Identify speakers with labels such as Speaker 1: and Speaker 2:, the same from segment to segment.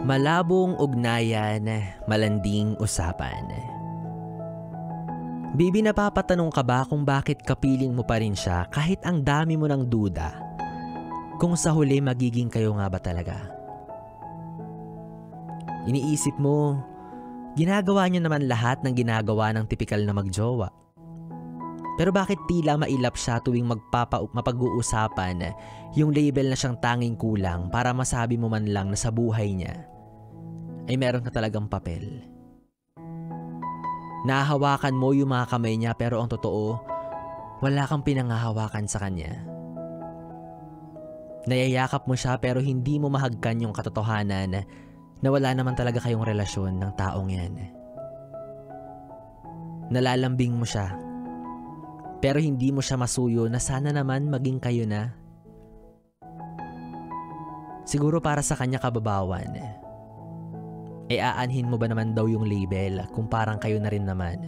Speaker 1: Malabong ugnayan, malanding usapan. Bibi, napapatanong ka ba kung bakit kapiling mo pa rin siya kahit ang dami mo ng duda? Kung sa huli magiging kayo nga ba talaga? Iniisip mo, ginagawa niyo naman lahat ng ginagawa ng tipikal na magjowa. Pero bakit tila mailap siya tuwing mapag-uusapan yung label na siyang tanging kulang para masabi mo man lang na sa buhay niya ay meron ka talagang papel? Nahahawakan mo yung mga kamay niya pero ang totoo, wala kang pinangahawakan sa kanya. Nayayakap mo siya pero hindi mo mahagkan yung katotohanan na wala naman talaga kayong relasyon ng taong yan. Nalalambing mo siya pero hindi mo siya masuyo na sana naman maging kayo na. Siguro para sa kanya kababawan. Aanhin mo ba naman daw yung label kung parang kayo na rin naman?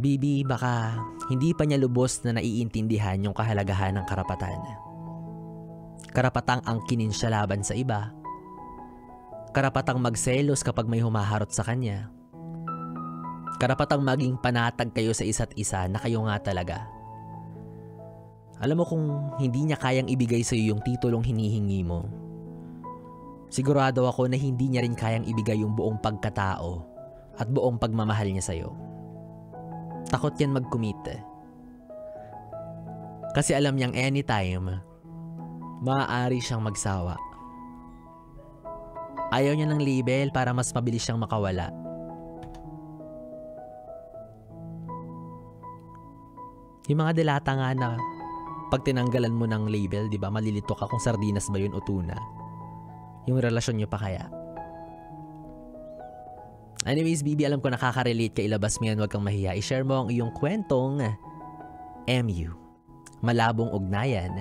Speaker 1: Bibi, baka hindi pa niya lubos na naiintindihan yung kahalagahan ng karapatan. Karapatang angkinin siya laban sa iba. Karapatang magselos kapag may humaharot sa kanya. Karapatang maging panatag kayo sa isa't isa na kayo nga talaga. Alam mo, kung hindi niya kayang ibigay sa iyo yung titulong hinihingi mo, sigurado ako na hindi niya rin kayang ibigay yung buong pagkatao at buong pagmamahal niya sa iyo. Takot yan mag-commit. Kasi alam niyang anytime, maaari siyang magsawa. Ayaw niya ng label para mas mabilis siyang makawala. Yung mga dilata nga na pag tinanggalan mo ng label, di ba, malilito ka kung sardinas ba yun o tuna. Yung relasyon nyo pa kaya. Anyways, Bibi, alam ko nakaka-relate ka, ilabas mo yan, huwag kang mahiya. I-share mo ang iyong kwentong MU. Malabong ugnayan,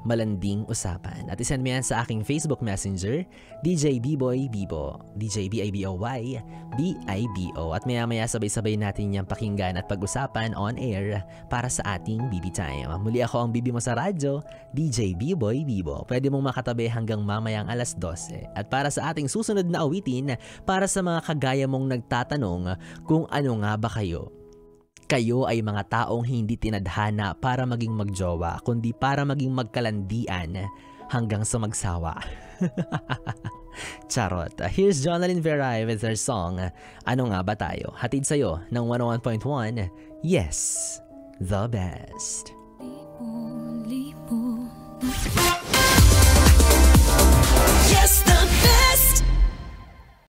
Speaker 1: malanding usapan. At isend mo yan sa aking Facebook Messenger, DJ Biboy Bibo, DJ BIBOY BIBO. At maya-maya sabay-sabay natin niyang pakinggan at pag-usapan on air para sa ating Bibi Time. Muli ako ang Bibi mo sa radyo, DJ Biboy Bibo. Pwede mong makatabi hanggang mamayang 12:00. At para sa ating susunod na awitin, para sa mga kagaya mong nagtatanong kung ano nga ba kayo. Kayo ay mga taong hindi tinadhana para maging magjowa, kundi para maging magkalandian hanggang sa magsawa. Charot. Here's Jonalyn Veray with her song, Ano Nga Ba Tayo? Hatid sa'yo ng 101.1, Yes, the best.